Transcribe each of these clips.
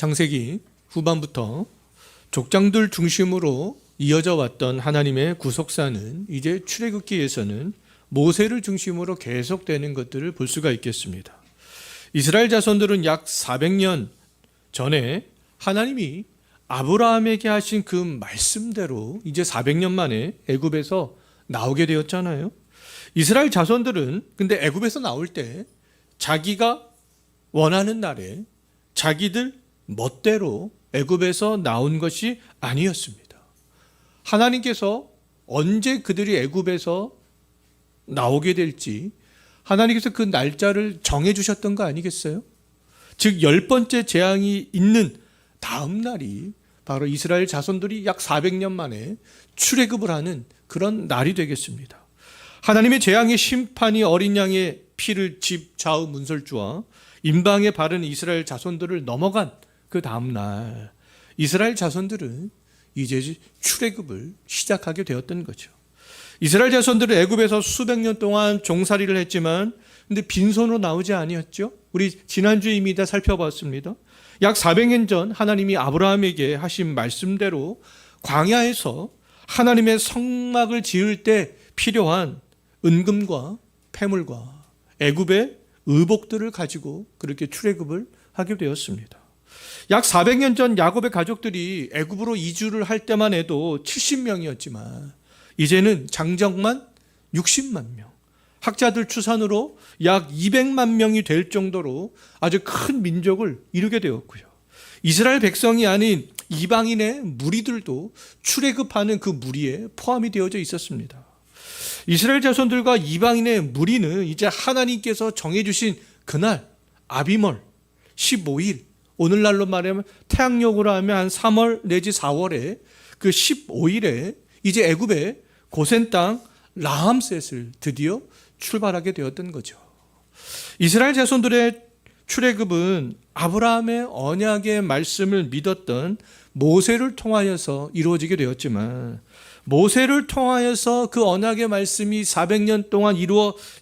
창세기 후반부터 족장들 중심으로 이어져 왔던 하나님의 구속사는 이제 출애굽기에서는 모세를 중심으로 계속되는 것들을 볼 수가 있겠습니다. 이스라엘 자손들은 약 400년 전에 하나님이 아브라함에게 하신 그 말씀대로 이제 400년 만에 애굽에서 나오게 되었잖아요. 이스라엘 자손들은 근데 애굽에서 나올 때 자기가 원하는 날에 자기들 멋대로 애굽에서 나온 것이 아니었습니다. 하나님께서 언제 그들이 애굽에서 나오게 될지 하나님께서 그 날짜를 정해 주셨던 거 아니겠어요? 즉 10번째 재앙이 있는 다음 날이 바로 이스라엘 자손들이 약 400년 만에 출애굽을 하는 그런 날이 되겠습니다. 하나님의 재앙의 심판이 어린 양의 피를 집 좌우 문설주와 임방에 바른 이스라엘 자손들을 넘어간 그 다음 날 이스라엘 자손들은 이제 출애굽을 시작하게 되었던 거죠. 이스라엘 자손들은 애굽에서 수백 년 동안 종살이를 했지만 근데 빈손으로 나오지 아니었죠. 우리 지난주에 이미 다 살펴봤습니다. 약 400년 전 하나님이 아브라함에게 하신 말씀대로 광야에서 하나님의 성막을 지을 때 필요한 은금과 폐물과 애굽의 의복들을 가지고 그렇게 출애굽을 하게 되었습니다. 약 400년 전 야곱의 가족들이 애굽으로 이주를 할 때만 해도 70명이었지만 이제는 장정만 60만 명, 학자들 추산으로 약 200만 명이 될 정도로 아주 큰 민족을 이루게 되었고요. 이스라엘 백성이 아닌 이방인의 무리들도 출애굽하는 그 무리에 포함이 되어져 있었습니다. 이스라엘 자손들과 이방인의 무리는 이제 하나님께서 정해주신 그날 아비멀 15일, 오늘날로 말하면 태양력으로 하면 한 3월 내지 4월에 그 15일에 이제 애굽의 고센 땅 라함셋을 드디어 출발하게 되었던 거죠. 이스라엘 자손들의 출애굽은 아브라함의 언약의 말씀을 믿었던 모세를 통하여서 이루어지게 되었지만 모세를 통하여서 그 언약의 말씀이 400년 동안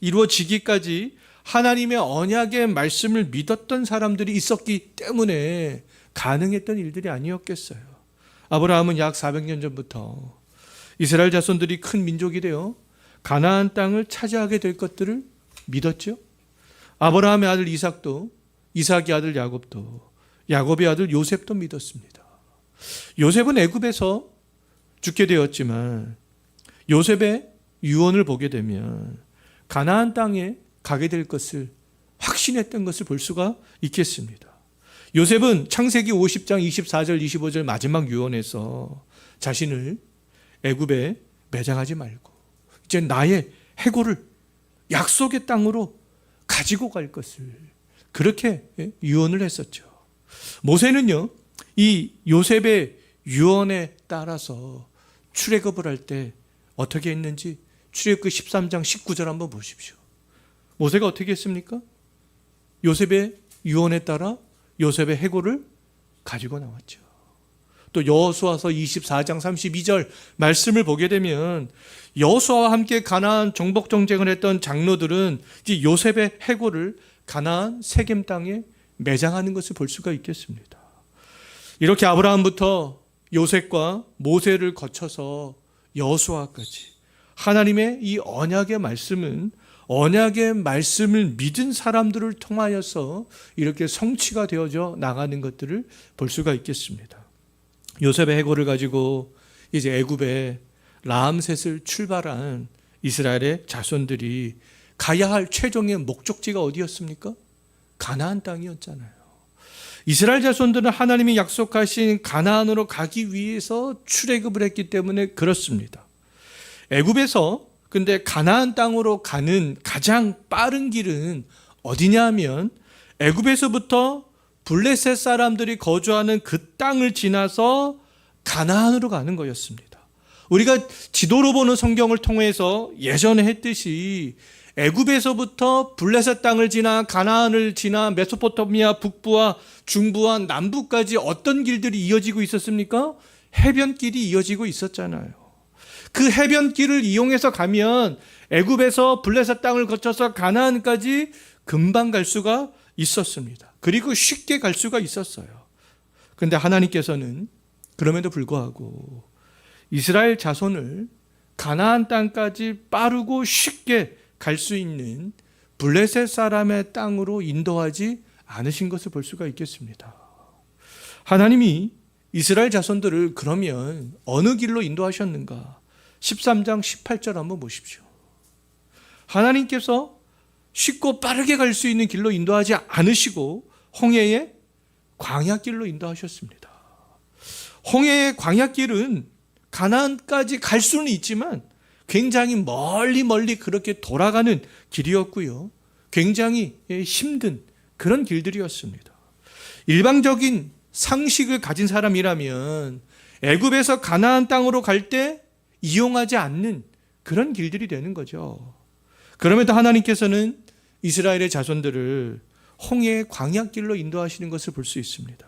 이루어지기까지 하나님의 언약의 말씀을 믿었던 사람들이 있었기 때문에 가능했던 일들이 아니었겠어요. 아브라함은 약 400년 전부터 이스라엘 자손들이 큰 민족이 되어 가나안 땅을 차지하게 될 것들을 믿었죠. 아브라함의 아들 이삭도, 이삭의 아들 야곱도, 야곱의 아들 요셉도 믿었습니다. 요셉은 애굽에서 죽게 되었지만 요셉의 유언을 보게 되면 가나안 땅에 가게 될 것을 확신했던 것을 볼 수가 있겠습니다. 요셉은 창세기 50장 24절 25절 마지막 유언에서 자신을 애굽에 매장하지 말고 이제 나의 해골을 약속의 땅으로 가지고 갈 것을 그렇게 유언을 했었죠. 모세는요, 이 요셉의 유언에 따라서 출애굽을 할 때 어떻게 했는지 출애굽기 13장 19절 한번 보십시오. 모세가 어떻게 했습니까? 요셉의 유언에 따라 요셉의 해골을 가지고 나왔죠. 또 여호수아서 24장 32절 말씀을 보게 되면 여호수아와 함께 가나안 정복 정쟁을 했던 장로들은 이제 요셉의 해골을 가나안 세겜 땅에 매장하는 것을 볼 수가 있겠습니다. 이렇게 아브라함부터 요셉과 모세를 거쳐서 여호수아까지 하나님의 이 언약의 말씀은 언약의 말씀을 믿은 사람들을 통하여서 이렇게 성취가 되어져 나가는 것들을 볼 수가 있겠습니다. 요셉의 해골을 가지고 이제 애굽에 라함셋을 출발한 이스라엘의 자손들이 가야 할 최종의 목적지가 어디였습니까? 가나안 땅이었잖아요. 이스라엘 자손들은 하나님이 약속하신 가나안으로 가기 위해서 출애굽을 했기 때문에 그렇습니다. 애굽에서 근데 가나안 땅으로 가는 가장 빠른 길은 어디냐 하면 애굽에서부터 블레셋 사람들이 거주하는 그 땅을 지나서 가나안으로 가는 거였습니다. 우리가 지도로 보는 성경을 통해서 예전에 했듯이 애굽에서부터 블레셋 땅을 지나 가나안을 지나 메소포타미아 북부와 중부와 남부까지 어떤 길들이 이어지고 있었습니까? 해변길이 이어지고 있었잖아요. 그 해변길을 이용해서 가면 애굽에서 블레셋 땅을 거쳐서 가나안까지 금방 갈 수가 있었습니다. 그리고 쉽게 갈 수가 있었어요. 그런데 하나님께서는 그럼에도 불구하고 이스라엘 자손을 가나안 땅까지 빠르고 쉽게 갈 수 있는 블레셋 사람의 땅으로 인도하지 않으신 것을 볼 수가 있겠습니다. 하나님이 이스라엘 자손들을 그러면 어느 길로 인도하셨는가? 13장 18절 한번 보십시오. 하나님께서 쉽고 빠르게 갈 수 있는 길로 인도하지 않으시고 홍해의 광야길로 인도하셨습니다. 홍해의 광야길은 가나안까지 갈 수는 있지만 굉장히 멀리 그렇게 돌아가는 길이었고요. 굉장히 힘든 그런 길들이었습니다. 일방적인 상식을 가진 사람이라면 애굽에서 가나안 땅으로 갈 때 이용하지 않는 그런 길들이 되는 거죠. 그럼에도 하나님께서는 이스라엘의 자손들을 홍해의 광야길로 인도하시는 것을 볼 수 있습니다.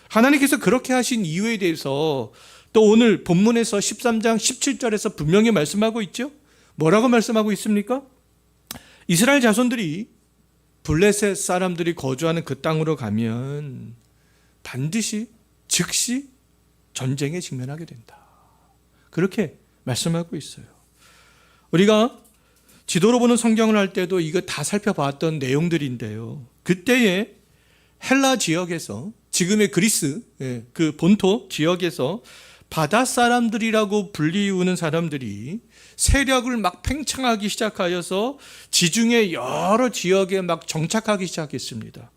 하나님께서 그렇게 하신 이유에 대해서 또 오늘 본문에서 13장 17절에서 분명히 말씀하고 있죠. 뭐라고 말씀하고 있습니까? 이스라엘 자손들이 블레셋 사람들이 거주하는 그 땅으로 가면 반드시 즉시 전쟁에 직면하게 된다. 그렇게 말씀하고 있어요. 우리가 지도로 보는 성경을 할 때도 이거 다 살펴봤던 내용들인데요. 그때의 헬라 지역에서 지금의 그리스 그 본토 지역에서 바다 사람들이라고 불리우는 사람들이 세력을 막 팽창하기 시작하여서 지중해 여러 지역에 막 정착하기 시작했습니다.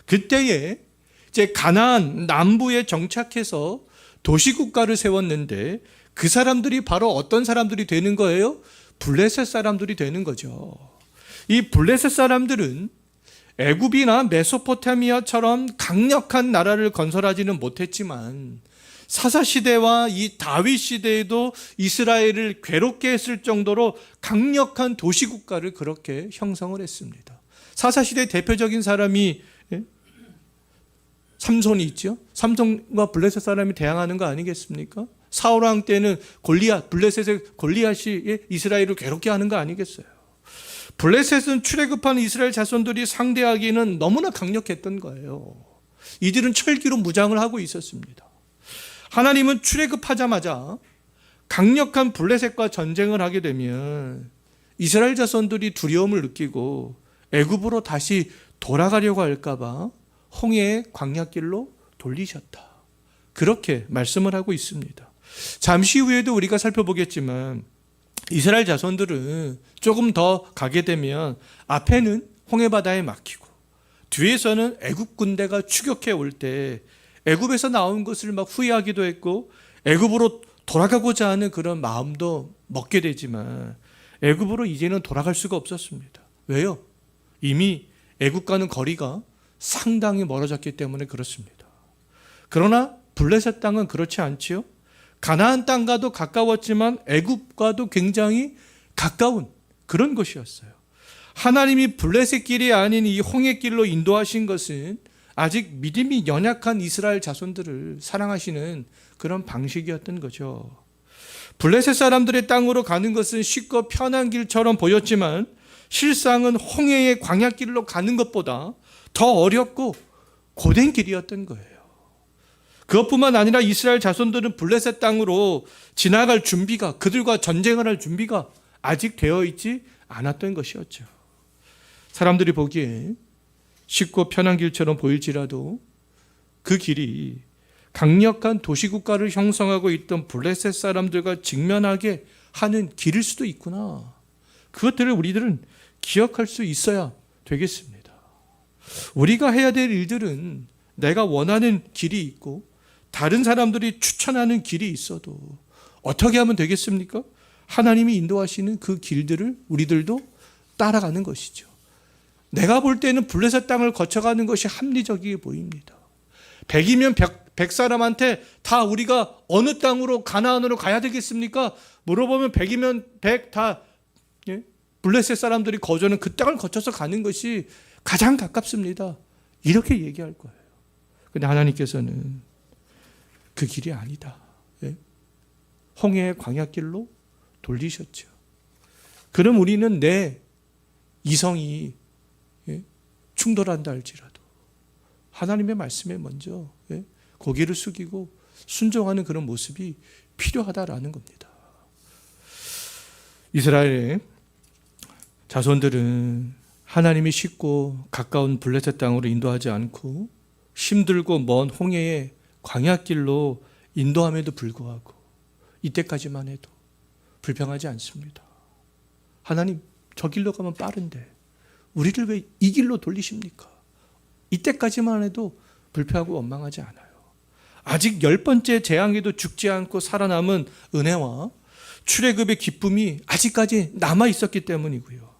그때에 이제 가나안 남부에 정착해서 도시국가를 세웠는데 그 사람들이 바로 어떤 사람들이 되는 거예요? 블레셋 사람들이 되는 거죠. 이 블레셋 사람들은 애굽이나 메소포타미아처럼 강력한 나라를 건설하지는 못했지만 사사시대와 이 다윗 시대에도 이스라엘을 괴롭게 했을 정도로 강력한 도시국가를 그렇게 형성을 했습니다. 사사시대 대표적인 사람이 삼손이 있죠. 삼손과 블레셋 사람이 대항하는 거 아니겠습니까? 사울 왕 때는 골리앗, 블레셋의 골리앗이 이스라엘을 괴롭게 하는 거 아니겠어요? 블레셋은 출애굽한 이스라엘 자손들이 상대하기는 너무나 강력했던 거예요. 이들은 철기로 무장을 하고 있었습니다. 하나님은 출애굽하자마자 강력한 블레셋과 전쟁을 하게 되면 이스라엘 자손들이 두려움을 느끼고 애굽으로 다시 돌아가려고 할까 봐 홍해의 광야길로 돌리셨다. 그렇게 말씀을 하고 있습니다. 잠시 후에도 우리가 살펴보겠지만 이스라엘 자손들은 조금 더 가게 되면 앞에는 홍해바다에 막히고 뒤에서는 애굽 군대가 추격해 올 때 애굽에서 나온 것을 막 후회하기도 했고 애굽으로 돌아가고자 하는 그런 마음도 먹게 되지만 애굽으로 이제는 돌아갈 수가 없었습니다. 왜요? 이미 애굽과는 거리가 상당히 멀어졌기 때문에 그렇습니다. 그러나 블레셋 땅은 그렇지 않지요. 가나안 땅과도 가까웠지만 애굽과도 굉장히 가까운 그런 곳이었어요. 하나님이 블레셋 길이 아닌 이 홍해 길로 인도하신 것은 아직 믿음이 연약한 이스라엘 자손들을 사랑하시는 그런 방식이었던 거죠. 블레셋 사람들의 땅으로 가는 것은 쉽고 편한 길처럼 보였지만 실상은 홍해의 광야길로 가는 것보다 더 어렵고 고된 길이었던 거예요. 그것뿐만 아니라 이스라엘 자손들은 블레셋 땅으로 지나갈 준비가, 그들과 전쟁을 할 준비가 아직 되어 있지 않았던 것이었죠. 사람들이 보기에 쉽고 편한 길처럼 보일지라도 그 길이 강력한 도시국가를 형성하고 있던 블레셋 사람들과 직면하게 하는 길일 수도 있구나. 그것들을 우리들은 기억할 수 있어야 되겠습니다. 우리가 해야 될 일들은 내가 원하는 길이 있고 다른 사람들이 추천하는 길이 있어도 어떻게 하면 되겠습니까? 하나님이 인도하시는 그 길들을 우리들도 따라가는 것이죠. 내가 볼 때는 블레셋 땅을 거쳐가는 것이 합리적이게 보입니다. 100이면 100 사람한테 다 우리가 어느 땅으로 가나안으로 가야 되겠습니까? 물어보면 100이면 100 다 블레셋 사람들이 거주하는 그 땅을 거쳐서 가는 것이 가장 가깝습니다. 이렇게 얘기할 거예요. 그런데 하나님께서는 그 길이 아니다. 홍해의 광야길로 돌리셨죠. 그럼 우리는 내 이성이 충돌한다 할지라도 하나님의 말씀에 먼저 고개를 숙이고 순종하는 그런 모습이 필요하다라는 겁니다. 이스라엘의 자손들은 하나님이 쉽고 가까운 블레셋 땅으로 인도하지 않고 힘들고 먼 홍해의 광야길로 인도함에도 불구하고 이때까지만 해도 불평하지 않습니다. 하나님, 저 길로 가면 빠른데 우리를 왜 이 길로 돌리십니까? 이때까지만 해도 불평하고 원망하지 않아요. 아직 10번째 재앙에도 죽지 않고 살아남은 은혜와 출애굽의 기쁨이 아직까지 남아 있었기 때문이고요.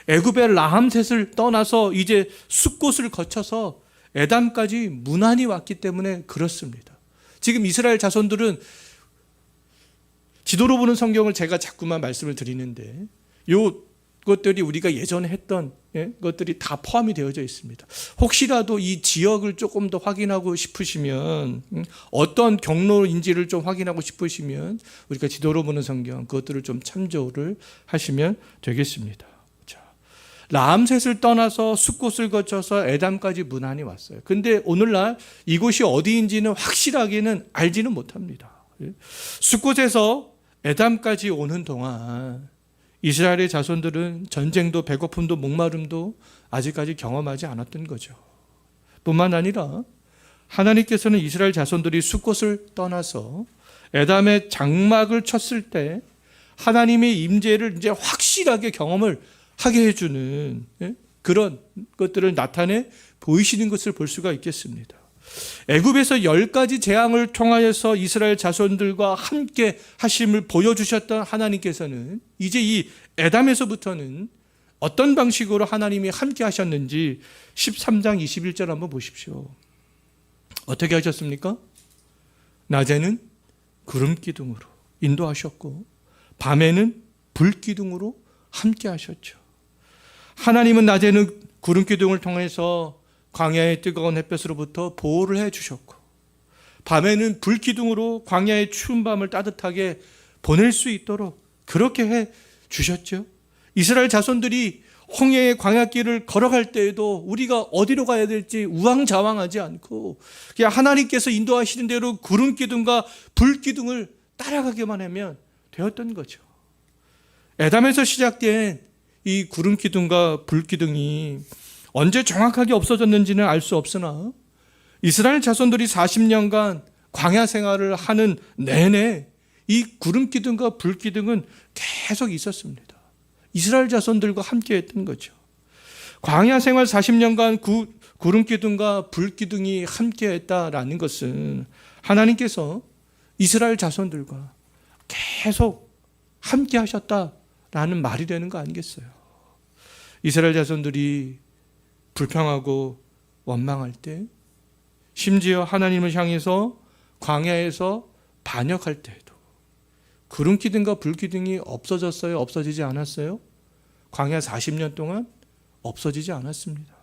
애굽의 라함셋을 떠나서 이제 숫곳을 거쳐서 에담까지 문안이 왔기 때문에 그렇습니다. 지금 이스라엘 자손들은 지도로 보는 성경을 제가 자꾸만 말씀을 드리는데 이것들이 우리가 예전에 했던 것들이 다 포함이 되어져 있습니다. 혹시라도 이 지역을 조금 더 확인하고 싶으시면, 어떤 경로인지를 좀 확인하고 싶으시면 우리가 지도로 보는 성경 그것들을 좀 참조를 하시면 되겠습니다. 라암셋을 떠나서 숫곳을 거쳐서 에담까지 문안이 왔어요. 근데 오늘날 이곳이 어디인지는 확실하게는 알지는 못합니다. 숫곳에서 에담까지 오는 동안 이스라엘의 자손들은 전쟁도 배고픔도 목마름도 아직까지 경험하지 않았던 거죠. 뿐만 아니라 하나님께서는 이스라엘 자손들이 숫곳을 떠나서 에담의 장막을 쳤을 때 하나님의 임재를 이제 확실하게 경험을 하게 해주는 그런 것들을 나타내 보이시는 것을 볼 수가 있겠습니다. 애굽에서 10가지 재앙을 통하여서 이스라엘 자손들과 함께 하심을 보여주셨던 하나님께서는 이제 이 에담에서부터는 어떤 방식으로 하나님이 함께 하셨는지 13장 21절 한번 보십시오. 어떻게 하셨습니까? 낮에는 구름 기둥으로 인도하셨고 밤에는 불 기둥으로 함께 하셨죠. 하나님은 낮에는 구름 기둥을 통해서 광야의 뜨거운 햇볕으로부터 보호를 해주셨고 밤에는 불 기둥으로 광야의 추운 밤을 따뜻하게 보낼 수 있도록 그렇게 해주셨죠. 이스라엘 자손들이 홍해의 광야길을 걸어갈 때에도 우리가 어디로 가야 될지 우왕좌왕하지 않고 그냥 하나님께서 인도하시는 대로 구름 기둥과 불 기둥을 따라가기만 하면 되었던 거죠. 에담에서 시작된 이 구름 기둥과 불 기둥이 언제 정확하게 없어졌는지는 알 수 없으나 이스라엘 자손들이 40년간 광야 생활을 하는 내내 이 구름 기둥과 불 기둥은 계속 있었습니다. 이스라엘 자손들과 함께 했던 거죠. 광야 생활 40년간 구름 기둥과 불 기둥이 함께 했다라는 것은 하나님께서 이스라엘 자손들과 계속 함께 하셨다라는 말이 되는 거 아니겠어요? 이스라엘 자손들이 불평하고 원망할 때, 심지어 하나님을 향해서 광야에서 반역할 때에도 구름 기둥과 불 기둥이 없어졌어요? 없어지지 않았어요? 광야 40년 동안 없어지지 않았습니다.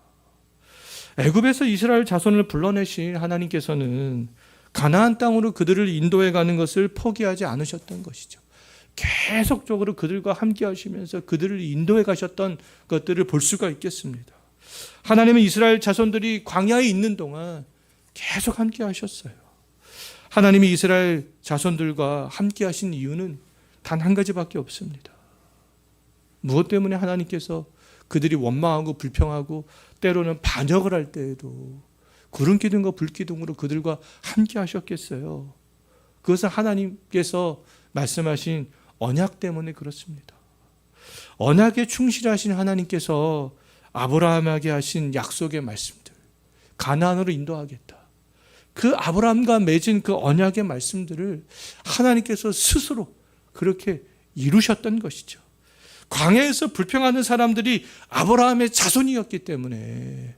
애굽에서 이스라엘 자손을 불러내신 하나님께서는 가나안 땅으로 그들을 인도해 가는 것을 포기하지 않으셨던 것이죠. 계속적으로 그들과 함께 하시면서 그들을 인도해 가셨던 것들을 볼 수가 있겠습니다. 하나님은 이스라엘 자손들이 광야에 있는 동안 계속 함께 하셨어요. 하나님이 이스라엘 자손들과 함께 하신 이유는 단 한 가지밖에 없습니다. 무엇 때문에 하나님께서 그들이 원망하고 불평하고 때로는 반역을 할 때에도 구름 기둥과 불 기둥으로 그들과 함께 하셨겠어요? 그것은 하나님께서 말씀하신 언약 때문에 그렇습니다. 언약에 충실하신 하나님께서 아브라함에게 하신 약속의 말씀들, 가나안으로 인도하겠다. 그 아브라함과 맺은 그 언약의 말씀들을 하나님께서 스스로 그렇게 이루셨던 것이죠. 광야에서 불평하는 사람들이 아브라함의 자손이었기 때문에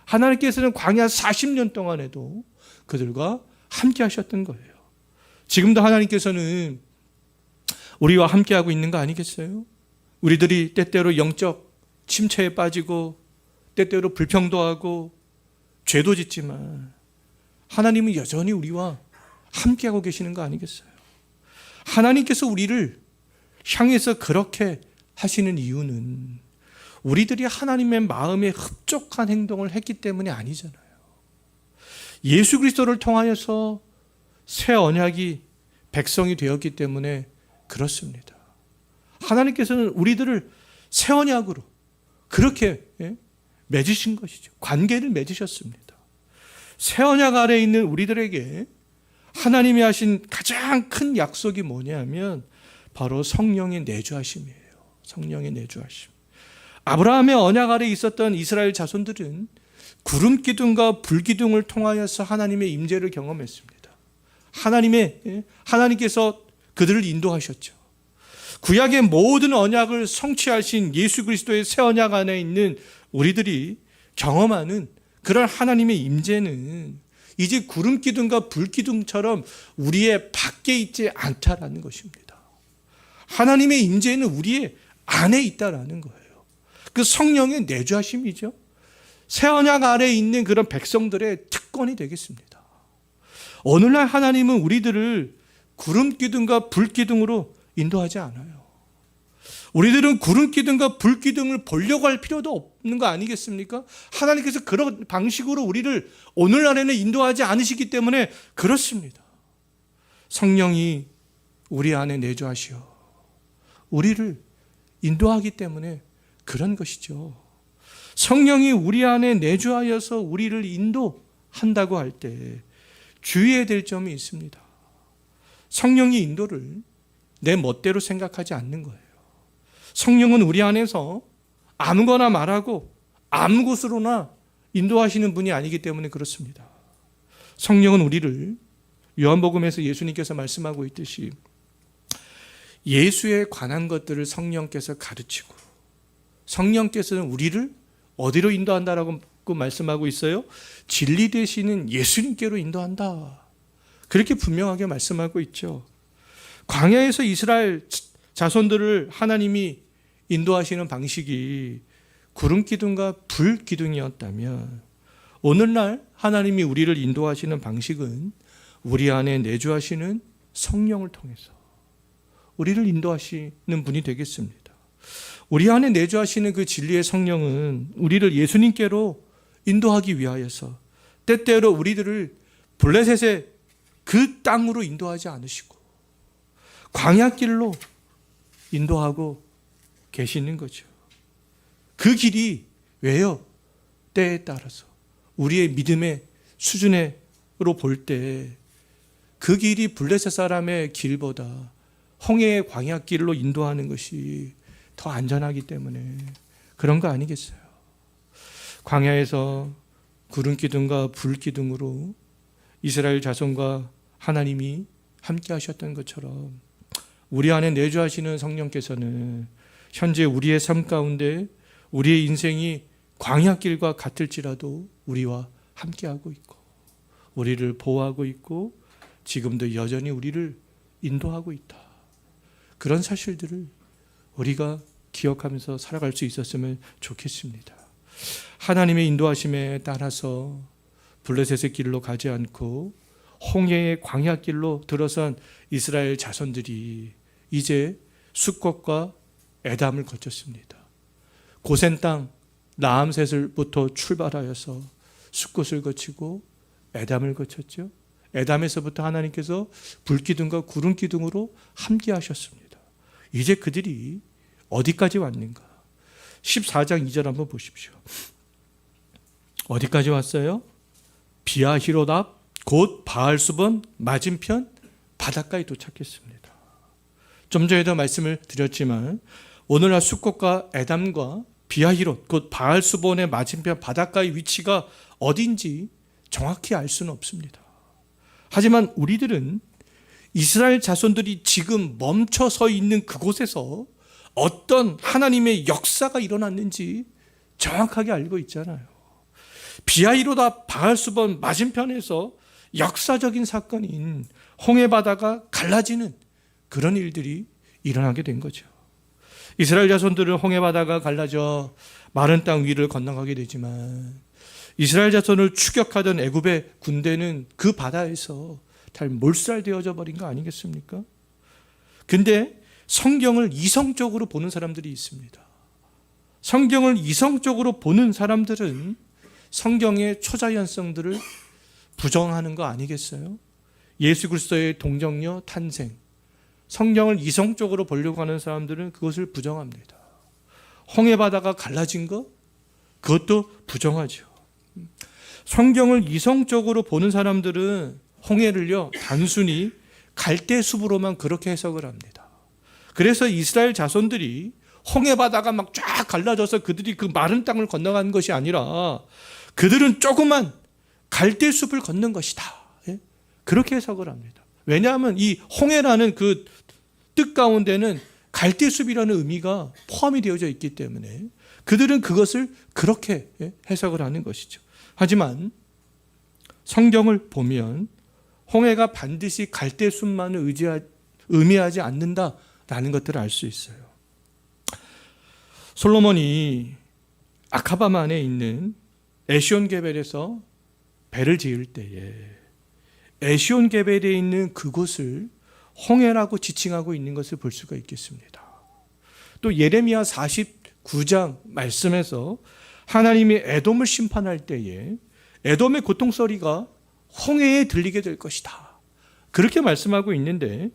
하나님께서는 광야 40년 동안에도 그들과 함께 하셨던 거예요. 지금도 하나님께서는 우리와 함께하고 있는 거 아니겠어요? 우리들이 때때로 영적 침체에 빠지고 때때로 불평도 하고 죄도 짓지만 하나님은 여전히 우리와 함께하고 계시는 거 아니겠어요? 하나님께서 우리를 향해서 그렇게 하시는 이유는 우리들이 하나님의 마음에 흡족한 행동을 했기 때문이 아니잖아요. 예수 그리스도를 통하여서 새 언약이 백성이 되었기 때문에 그렇습니다. 하나님께서는 우리들을 새 언약으로 그렇게 맺으신 것이죠. 관계를 맺으셨습니다. 새 언약 아래에 있는 우리들에게 하나님이 하신 가장 큰 약속이 뭐냐면 바로 성령의 내주하심이에요. 성령의 내주하심. 아브라함의 언약 아래에 있었던 이스라엘 자손들은 구름 기둥과 불 기둥을 통하여서 하나님의 임재를 경험했습니다. 하나님께서 그들을 인도하셨죠. 구약의 모든 언약을 성취하신 예수 그리스도의 새 언약 안에 있는 우리들이 경험하는 그런 하나님의 임재는 이제 구름 기둥과 불 기둥처럼 우리의 밖에 있지 않다라는 것입니다. 하나님의 임재는 우리의 안에 있다라는 거예요. 그 성령의 내주하심이죠. 새 언약 아래에 있는 그런 백성들의 특권이 되겠습니다. 오늘날 하나님은 우리들을 구름 기둥과 불 기둥으로 인도하지 않아요. 우리들은 구름 기둥과 불 기둥을 보려고 할 필요도 없는 거 아니겠습니까? 하나님께서 그런 방식으로 우리를 오늘날에는 인도하지 않으시기 때문에 그렇습니다. 성령이 우리 안에 내주하시어 우리를 인도하기 때문에 그런 것이죠. 성령이 우리 안에 내주하여서 우리를 인도한다고 할 때 주의해야 될 점이 있습니다. 성령의 인도를 내 멋대로 생각하지 않는 거예요. 성령은 우리 안에서 아무거나 말하고 아무 곳으로나 인도하시는 분이 아니기 때문에 그렇습니다. 성령은 우리를 요한복음에서 예수님께서 말씀하고 있듯이 예수에 관한 것들을 성령께서 가르치고 성령께서는 우리를 어디로 인도한다라고 말씀하고 있어요? 진리 되시는 예수님께로 인도한다. 그렇게 분명하게 말씀하고 있죠. 광야에서 이스라엘 자손들을 하나님이 인도하시는 방식이 구름 기둥과 불 기둥이었다면 오늘날 하나님이 우리를 인도하시는 방식은 우리 안에 내주하시는 성령을 통해서 우리를 인도하시는 분이 되겠습니다. 우리 안에 내주하시는 그 진리의 성령은 우리를 예수님께로 인도하기 위하여서 때때로 우리들을 블레셋의 그 땅으로 인도하지 않으시고 광야길로 인도하고 계시는 거죠. 그 길이 왜요? 때에 따라서 우리의 믿음의 수준으로 볼 때 그 길이 블레셋 사람의 길보다 홍해의 광야길로 인도하는 것이 더 안전하기 때문에 그런 거 아니겠어요? 광야에서 구름 기둥과 불 기둥으로 이스라엘 자손과 하나님이 함께 하셨던 것처럼 우리 안에 내주하시는 성령께서는 현재 우리의 삶 가운데 우리의 인생이 광야길과 같을지라도 우리와 함께하고 있고 우리를 보호하고 있고 지금도 여전히 우리를 인도하고 있다. 그런 사실들을 우리가 기억하면서 살아갈 수 있었으면 좋겠습니다. 하나님의 인도하심에 따라서 블레셋의 길로 가지 않고 홍해의 광야길로 들어선 이스라엘 자손들이 이제 숫곳과 에담을 거쳤습니다. 고센 땅 라암셋을부터 출발하여서 숫곳을 거치고 에담을 거쳤죠. 에담에서부터 하나님께서 불기둥과 구름기둥으로 함께 하셨습니다. 이제 그들이 어디까지 왔는가? 14장 2절 한번 보십시오. 어디까지 왔어요? 비아히롯 앞 곧 바알수본 맞은편 바닷가에 도착했습니다. 좀 전에도 말씀을 드렸지만 오늘날 숫곳과 에담과 비아히롯 곧 바알수본의 맞은편 바닷가의 위치가 어딘지 정확히 알 수는 없습니다. 하지만 우리들은 이스라엘 자손들이 지금 멈춰서 있는 그곳에서 어떤 하나님의 역사가 일어났는지 정확하게 알고 있잖아요. 비아히롯 앞 바알수본 맞은편에서 역사적인 사건인 홍해바다가 갈라지는 그런 일들이 일어나게 된 거죠. 이스라엘 자손들은 홍해바다가 갈라져 마른 땅 위를 건너가게 되지만 이스라엘 자손을 추격하던 애굽의 군대는 그 바다에서 잘 몰살되어져 버린 거 아니겠습니까? 근데 성경을 이성적으로 보는 사람들이 있습니다. 성경을 이성적으로 보는 사람들은 성경의 초자연성들을 부정하는 거 아니겠어요? 예수 그리스도의 동정녀 탄생, 성경을 이성적으로 보려고 하는 사람들은 그것을 부정합니다. 홍해 바다가 갈라진 거, 그것도 부정하죠. 성경을 이성적으로 보는 사람들은 홍해를요 단순히 갈대숲으로만 그렇게 해석을 합니다. 그래서 이스라엘 자손들이 홍해 바다가 막 쫙 갈라져서 그들이 그 마른 땅을 건너간 것이 아니라 그들은 조그만 갈대숲을 건넌 것이다. 그렇게 해석을 합니다. 왜냐하면 이 홍해라는 그 뜻 가운데는 갈대숲이라는 의미가 포함이 되어져 있기 때문에 그들은 그것을 그렇게 해석을 하는 것이죠. 하지만 성경을 보면 홍해가 반드시 갈대숲만을 의미하지 않는다라는 것들을 알 수 있어요. 솔로몬이 아카바만에 있는 에시온게벨에서 배를 지을 때에 에시온게벨에 있는 그곳을 홍해라고 지칭하고 있는 것을 볼 수가 있겠습니다. 또 예레미야 49장 말씀에서 하나님이 에돔을 심판할 때에 에돔의 고통소리가 홍해에 들리게 될 것이다. 그렇게 말씀하고 있는데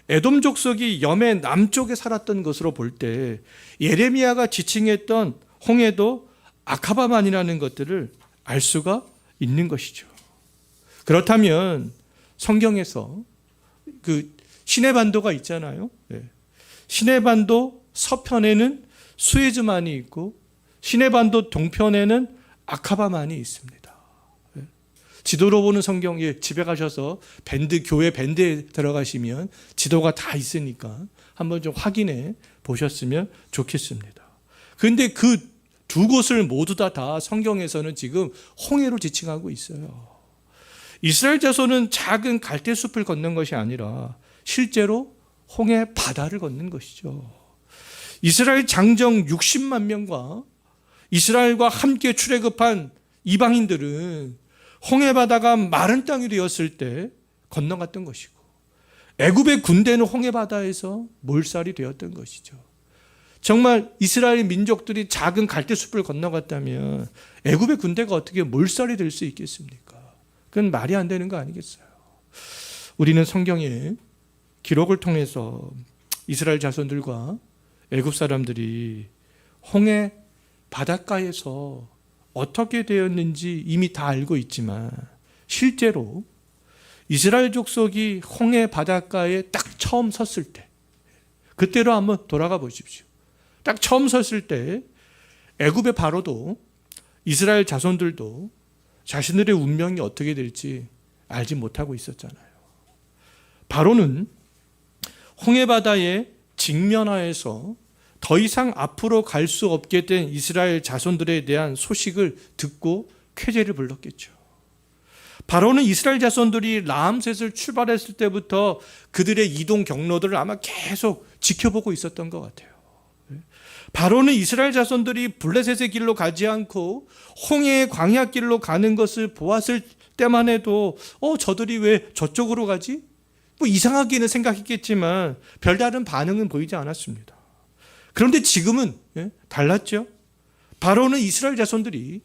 에돔 족속이 염의 남쪽에 살았던 것으로 볼 때 예레미야가 지칭했던 홍해도 아카바만이라는 것들을 알 수가 있는 것이죠. 그렇다면 성경에서 그 시내반도가 있잖아요. 시내반도 서편에는 수에즈만이 있고 시내반도 동편에는 아카바만이 있습니다. 지도로 보는 성경, 집에 가셔서 교회 밴드에 들어가시면 지도가 다 있으니까 한번 좀 확인해 보셨으면 좋겠습니다. 그런데 그 두 곳을 모두 다 성경에서는 지금 홍해로 지칭하고 있어요. 이스라엘 자손은 작은 갈대숲을 걷는 것이 아니라 실제로 홍해 바다를 걷는 것이죠. 이스라엘 장정 60만 명과 이스라엘과 함께 출애굽한 이방인들은 홍해 바다가 마른 땅이 되었을 때 건너갔던 것이고 애굽의 군대는 홍해 바다에서 몰살이 되었던 것이죠. 정말 이스라엘 민족들이 작은 갈대숲을 건너갔다면 애굽의 군대가 어떻게 몰살이 될 수 있겠습니까? 그건 말이 안 되는 거 아니겠어요? 우리는 성경의 기록을 통해서 이스라엘 자손들과 애굽 사람들이 홍해 바닷가에서 어떻게 되었는지 이미 다 알고 있지만 실제로 이스라엘 족속이 홍해 바닷가에 딱 처음 섰을 때 그때로 한번 돌아가 보십시오. 딱 처음 섰을 때 애굽의 바로도 이스라엘 자손들도 자신들의 운명이 어떻게 될지 알지 못하고 있었잖아요. 바로는 홍해 바다에 직면하여서 더 이상 앞으로 갈 수 없게 된 이스라엘 자손들에 대한 소식을 듣고 쾌재를 불렀겠죠. 바로는 이스라엘 자손들이 라암셋을 출발했을 때부터 그들의 이동 경로들을 아마 계속 지켜보고 있었던 것 같아요. 바로는 이스라엘 자손들이 블레셋의 길로 가지 않고 홍해의 광야 길로 가는 것을 보았을 때만 해도 저들이 왜 저쪽으로 가지? 뭐 이상하게는 생각했겠지만 별다른 반응은 보이지 않았습니다. 그런데 지금은 달랐죠. 바로는 이스라엘 자손들이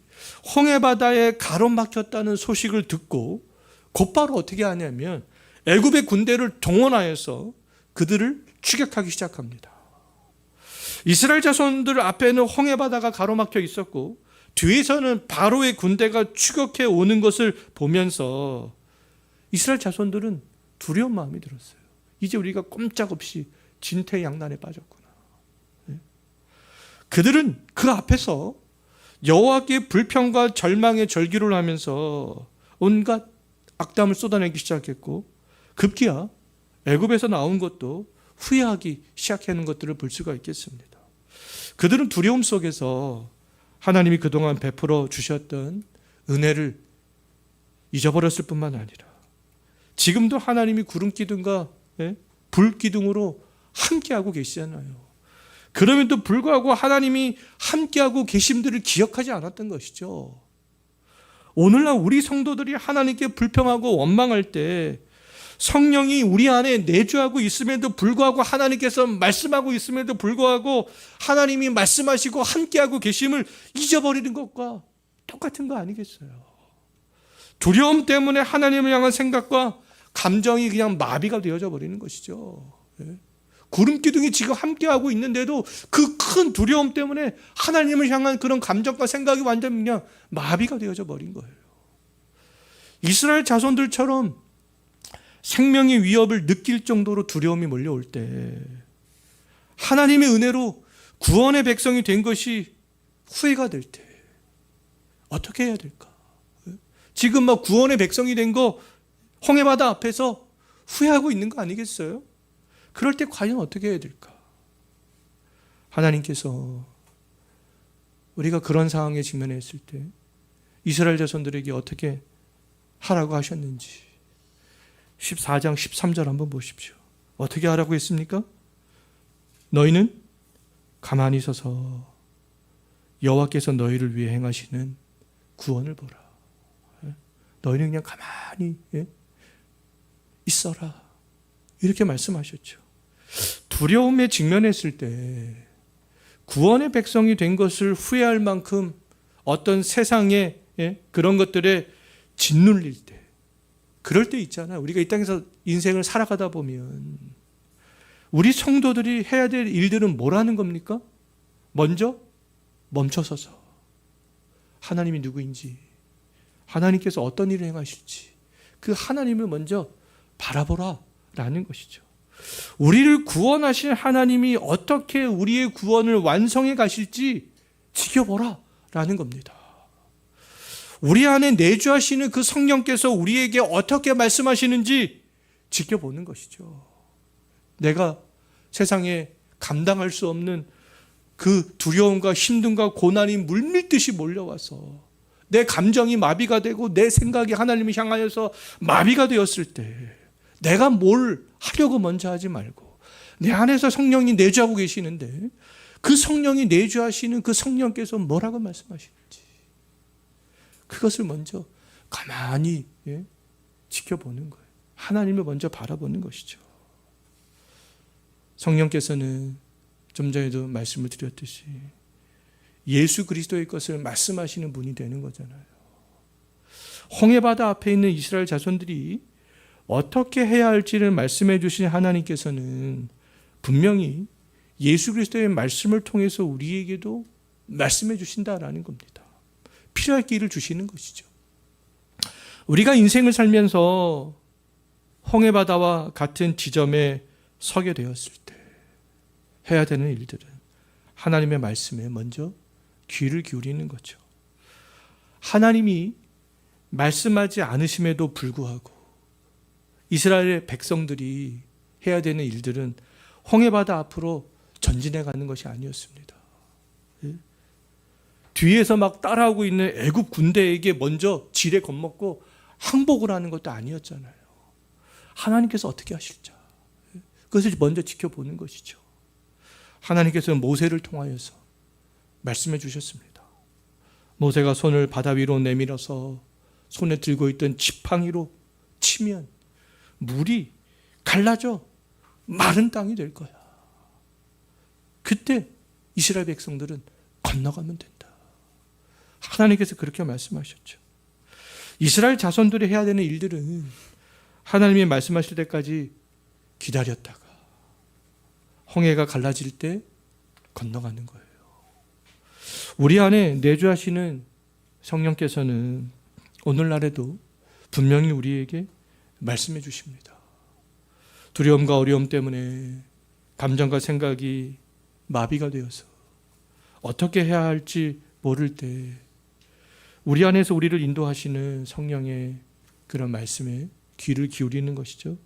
홍해 바다에 가로막혔다는 소식을 듣고 곧바로 어떻게 하냐면 애굽의 군대를 동원하여서 그들을 추격하기 시작합니다. 이스라엘 자손들 앞에는 홍해 바다가 가로막혀 있었고 뒤에서는 바로의 군대가 추격해 오는 것을 보면서 이스라엘 자손들은 두려운 마음이 들었어요. 이제 우리가 꼼짝없이 진퇴양난에 빠졌구나. 그들은 그 앞에서 여호와께 불평과 절망의 절기를 하면서 온갖 악담을 쏟아내기 시작했고 급기야 애굽에서 나온 것도 후회하기 시작하는 것들을 볼 수가 있겠습니다. 그들은 두려움 속에서 하나님이 그동안 베풀어 주셨던 은혜를 잊어버렸을 뿐만 아니라 지금도 하나님이 구름 기둥과 불 기둥으로 함께하고 계시잖아요. 그럼에도 불구하고 하나님이 함께하고 계심들을 기억하지 않았던 것이죠. 오늘날 우리 성도들이 하나님께 불평하고 원망할 때 성령이 우리 안에 내주하고 있음에도 불구하고 하나님께서 말씀하고 있음에도 불구하고 하나님이 말씀하시고 함께하고 계심을 잊어버리는 것과 똑같은 거 아니겠어요? 두려움 때문에 하나님을 향한 생각과 감정이 그냥 마비가 되어져 버리는 것이죠. 구름 기둥이 지금 함께하고 있는데도 그 큰 두려움 때문에 하나님을 향한 그런 감정과 생각이 완전 그냥 마비가 되어져 버린 거예요. 이스라엘 자손들처럼 생명의 위협을 느낄 정도로 두려움이 몰려올 때 하나님의 은혜로 구원의 백성이 된 것이 후회가 될 때 어떻게 해야 될까? 지금 막 구원의 백성이 된 거 홍해바다 앞에서 후회하고 있는 거 아니겠어요? 그럴 때 과연 어떻게 해야 될까? 하나님께서 우리가 그런 상황에 직면했을 때 이스라엘 자손들에게 어떻게 하라고 하셨는지 14장 13절 한번 보십시오. 어떻게 하라고 했습니까? 너희는 가만히 서서 여호와께서 너희를 위해 행하시는 구원을 보라. 너희는 그냥 가만히 있어라. 이렇게 말씀하셨죠. 두려움에 직면했을 때 구원의 백성이 된 것을 후회할 만큼 어떤 세상의 그런 것들에 짓눌릴 때, 그럴 때 있잖아요. 우리가 이 땅에서 인생을 살아가다 보면 우리 성도들이 해야 될 일들은 뭐라는 겁니까? 먼저 멈춰서서 하나님이 누구인지, 하나님께서 어떤 일을 행하실지 그 하나님을 먼저 바라보라 라는 것이죠. 우리를 구원하신 하나님이 어떻게 우리의 구원을 완성해 가실지 지켜보라 라는 겁니다. 우리 안에 내주하시는 그 성령께서 우리에게 어떻게 말씀하시는지 지켜보는 것이죠. 내가 세상에 감당할 수 없는 그 두려움과 힘듦과 고난이 물밀듯이 몰려와서 내 감정이 마비가 되고 내 생각이 하나님을 향하여서 마비가 되었을 때 내가 뭘 하려고 먼저 하지 말고 내 안에서 성령이 내주하고 계시는데 그 성령이 내주하시는 그 성령께서 뭐라고 말씀하시는지 그것을 먼저 가만히 지켜보는 거예요. 하나님을 먼저 바라보는 것이죠. 성령께서는 좀 전에도 말씀을 드렸듯이 예수 그리스도의 것을 말씀하시는 분이 되는 거잖아요. 홍해바다 앞에 있는 이스라엘 자손들이 어떻게 해야 할지를 말씀해 주신 하나님께서는 분명히 예수 그리스도의 말씀을 통해서 우리에게도 말씀해 주신다라는 겁니다. 필요할 길을 주시는 것이죠. 우리가 인생을 살면서 홍해바다와 같은 지점에 서게 되었을 때 해야 되는 일들은 하나님의 말씀에 먼저 귀를 기울이는 거죠. 하나님이 말씀하지 않으심에도 불구하고 이스라엘의 백성들이 해야 되는 일들은 홍해바다 앞으로 전진해 가는 것이 아니었습니다. 뒤에서 막 따라오고 있는 애굽 군대에게 먼저 지레 겁먹고 항복을 하는 것도 아니었잖아요. 하나님께서 어떻게 하실지 그것을 먼저 지켜보는 것이죠. 하나님께서는 모세를 통하여서 말씀해 주셨습니다. 모세가 손을 바다 위로 내밀어서 손에 들고 있던 지팡이로 치면 물이 갈라져 마른 땅이 될 거야. 그때 이스라엘 백성들은 건너가면 된다. 하나님께서 그렇게 말씀하셨죠. 이스라엘 자손들이 해야 되는 일들은 하나님이 말씀하실 때까지 기다렸다가 홍해가 갈라질 때 건너가는 거예요. 우리 안에 내주하시는 성령께서는 오늘날에도 분명히 우리에게 말씀해 주십니다. 두려움과 어려움 때문에 감정과 생각이 마비가 되어서 어떻게 해야 할지 모를 때 우리 안에서 우리를 인도하시는 성령의 그런 말씀에 귀를 기울이는 것이죠.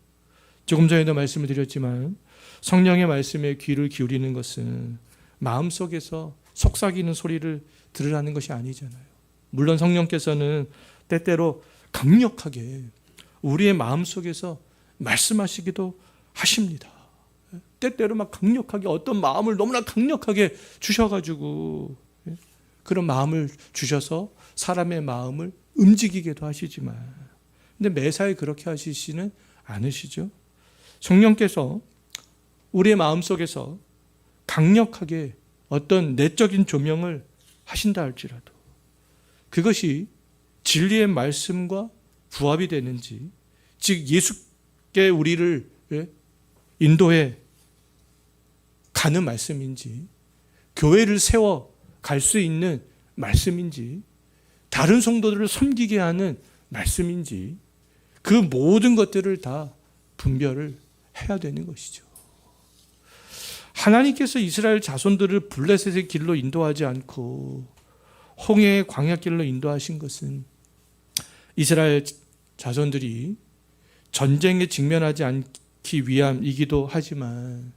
조금 전에도 말씀을 드렸지만 성령의 말씀에 귀를 기울이는 것은 마음속에서 속삭이는 소리를 들으라는 것이 아니잖아요. 물론 성령께서는 때때로 강력하게 우리의 마음속에서 말씀하시기도 하십니다. 때때로 막 강력하게 어떤 마음을 너무나 강력하게 주셔가지고 그런 마음을 주셔서 사람의 마음을 움직이게도 하시지만 근데 매사에 그렇게 하시지는 않으시죠. 성령께서 우리의 마음속에서 강력하게 어떤 내적인 조명을 하신다 할지라도 그것이 진리의 말씀과 부합이 되는지, 즉 예수께 우리를 인도해 가는 말씀인지, 교회를 세워 갈 수 있는 말씀인지, 다른 성도들을 섬기게 하는 말씀인지, 그 모든 것들을 다 분별을 해야 되는 것이죠. 하나님께서 이스라엘 자손들을 블레셋의 길로 인도하지 않고 홍해의 광야길로 인도하신 것은 이스라엘 자손들이 전쟁에 직면하지 않기 위함이기도 하지만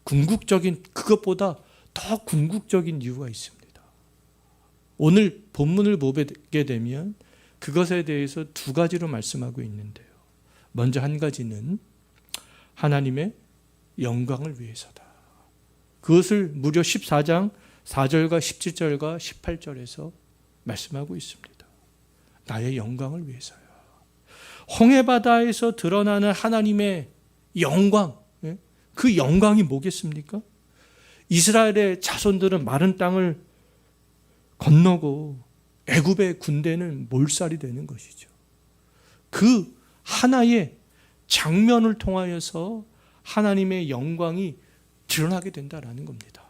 그것보다 더 궁극적인 이유가 있습니다. 오늘 본문을 보게 되면 그것에 대해서 두 가지로 말씀하고 있는데요. 먼저 한 가지는 하나님의 영광을 위해서다. 그것을 무려 14장 4절과 17절과 18절에서 말씀하고 있습니다. 나의 영광을 위해서요. 홍해바다에서 드러나는 하나님의 영광, 그 영광이 뭐겠습니까? 이스라엘의 자손들은 마른 땅을 건너고 애굽의 군대는 몰살이 되는 것이죠. 그 하나의 장면을 통하여서 하나님의 영광이 드러나게 된다라는 겁니다.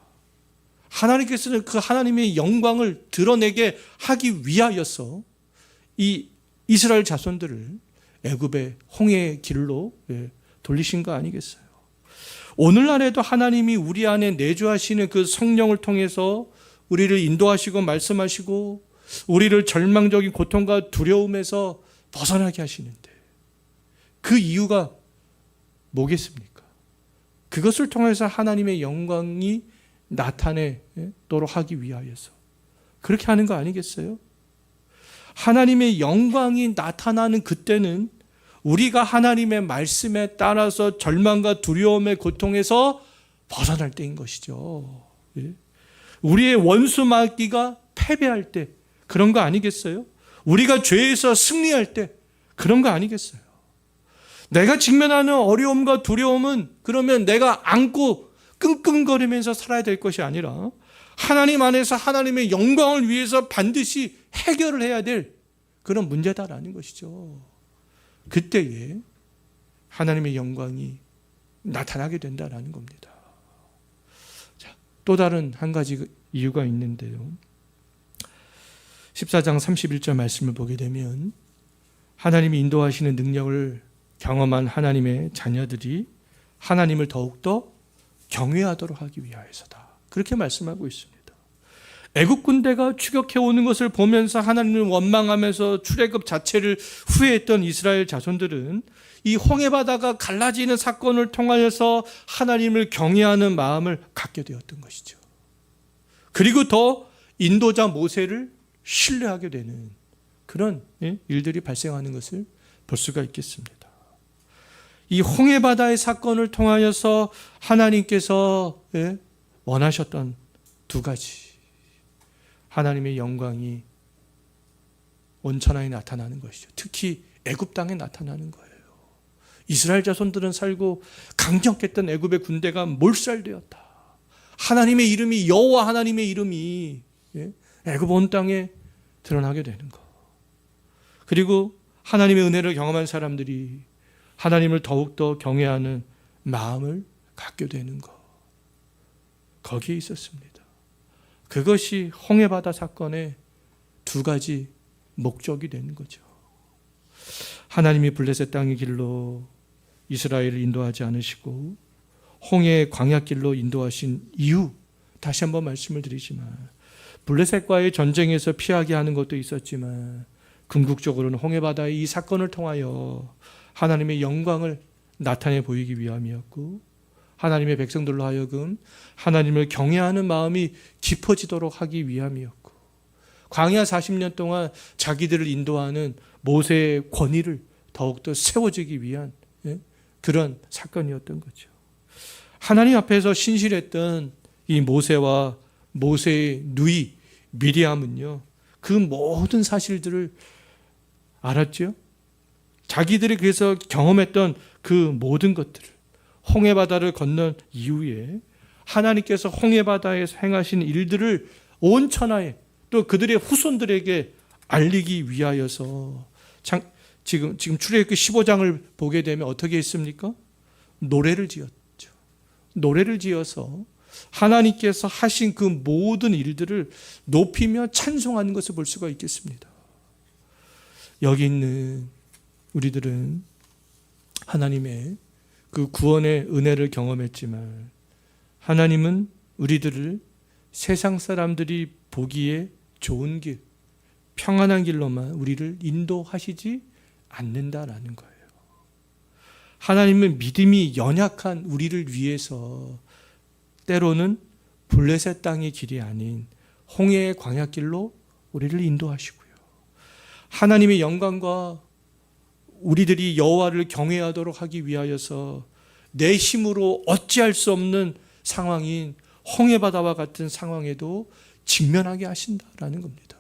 하나님께서는 그 하나님의 영광을 드러내게 하기 위하여서 이 이스라엘 자손들을 애굽의 홍해의 길로 돌리신 거 아니겠어요? 오늘날에도 하나님이 우리 안에 내주하시는 그 성령을 통해서 우리를 인도하시고 말씀하시고 우리를 절망적인 고통과 두려움에서 벗어나게 하시는데 그 이유가 뭐겠습니까? 그것을 통해서 하나님의 영광이 나타내도록 하기 위하여서 그렇게 하는 거 아니겠어요? 하나님의 영광이 나타나는 그때는 우리가 하나님의 말씀에 따라서 절망과 두려움의 고통에서 벗어날 때인 것이죠. 우리의 원수 마귀가 패배할 때 그런 거 아니겠어요? 우리가 죄에서 승리할 때 그런 거 아니겠어요? 내가 직면하는 어려움과 두려움은 그러면 내가 안고 끙끙거리면서 살아야 될 것이 아니라 하나님 안에서 하나님의 영광을 위해서 반드시 해결을 해야 될 그런 문제다라는 것이죠. 그때에 하나님의 영광이 나타나게 된다라는 겁니다. 자, 또 다른 한 가지 이유가 있는데요. 14장 31절 말씀을 보게 되면 하나님이 인도하시는 능력을 경험한 하나님의 자녀들이 하나님을 더욱더 경외하도록 하기 위하여서다. 그렇게 말씀하고 있습니다. 애국 군대가 추격해 오는 것을 보면서 하나님을 원망하면서 출애굽 자체를 후회했던 이스라엘 자손들은 이 홍해바다가 갈라지는 사건을 통하여서 하나님을 경외하는 마음을 갖게 되었던 것이죠. 그리고 더 인도자 모세를 신뢰하게 되는 그런 일들이 발생하는 것을 볼 수가 있겠습니다. 이 홍해바다의 사건을 통하여서 하나님께서 원하셨던 두 가지, 하나님의 영광이 온천하에 나타나는 것이죠. 특히 애굽 땅에 나타나는 거예요. 이스라엘 자손들은 살고 강력했던 애굽의 군대가 몰살되었다. 하나님의 이름이, 여호와 하나님의 이름이 애굽 온 땅에 드러나게 되는 것. 그리고 하나님의 은혜를 경험한 사람들이 하나님을 더욱더 경외하는 마음을 갖게 되는 것. 거기에 있었습니다. 그것이 홍해바다 사건의 두 가지 목적이 되는 거죠. 하나님이 블레셋 땅의 길로 이스라엘을 인도하지 않으시고 홍해의 광야길로 인도하신 이유, 다시 한번 말씀을 드리지만 블레셋과의 전쟁에서 피하게 하는 것도 있었지만 궁극적으로는 홍해바다의 이 사건을 통하여 하나님의 영광을 나타내 보이기 위함이었고 하나님의 백성들로 하여금 하나님을 경외하는 마음이 깊어지도록 하기 위함이었고 광야 40년 동안 자기들을 인도하는 모세의 권위를 더욱더 세워지기 위한 그런 사건이었던 거죠. 하나님 앞에서 신실했던 이 모세와 모세의 누이 미리암은요, 그 모든 사실들을 알았죠. 자기들이 그래서 경험했던 그 모든 것들을 홍해바다를 건넌 이후에 하나님께서 홍해바다에서 행하신 일들을 온 천하에 또 그들의 후손들에게 알리기 위하여서 지금 출애굽기 15장을 보게 되면 어떻게 했습니까? 노래를 지었죠. 노래를 지어서 하나님께서 하신 그 모든 일들을 높이며 찬송하는 것을 볼 수가 있겠습니다. 여기 있는 우리들은 하나님의 그 구원의 은혜를 경험했지만 하나님은 우리들을 세상 사람들이 보기에 좋은 길, 평안한 길로만 우리를 인도하시지 않는다라는 거예요. 하나님은 믿음이 연약한 우리를 위해서 때로는 블레셋 땅의 길이 아닌 홍해의 광야길로 우리를 인도하시고요. 하나님의 영광과 우리들이 여호와를 경외하도록 하기 위하여서 내 힘으로 어찌할 수 없는 상황인 홍해바다와 같은 상황에도 직면하게 하신다라는 겁니다.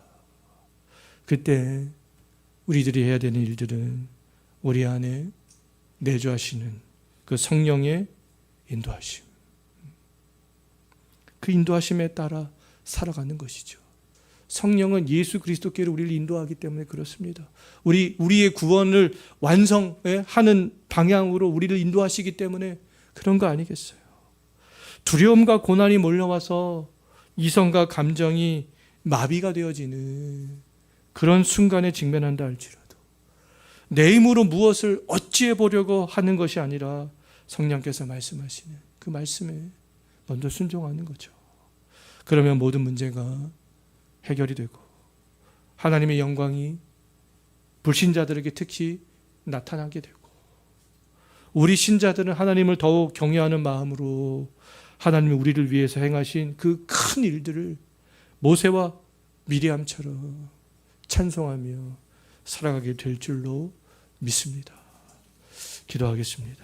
그때 우리들이 해야 되는 일들은 우리 안에 내주하시는 그 성령의 인도하심, 그 인도하심에 따라 살아가는 것이죠. 성령은 예수 그리스도께로 우리를 인도하기 때문에 그렇습니다. 우리의 구원을 완성하는 방향으로 우리를 인도하시기 때문에 그런 거 아니겠어요? 두려움과 고난이 몰려와서 이성과 감정이 마비가 되어지는 그런 순간에 직면한다 할지라도 내 힘으로 무엇을 어찌해 보려고 하는 것이 아니라 성령께서 말씀하시는 그 말씀에 먼저 순종하는 거죠. 그러면 모든 문제가 해결이 되고 하나님의 영광이 불신자들에게 특히 나타나게 되고 우리 신자들은 하나님을 더욱 경외하는 마음으로 하나님이 우리를 위해서 행하신 그 큰 일들을 모세와 미리암처럼 찬송하며 살아가게 될 줄로 믿습니다. 기도하겠습니다.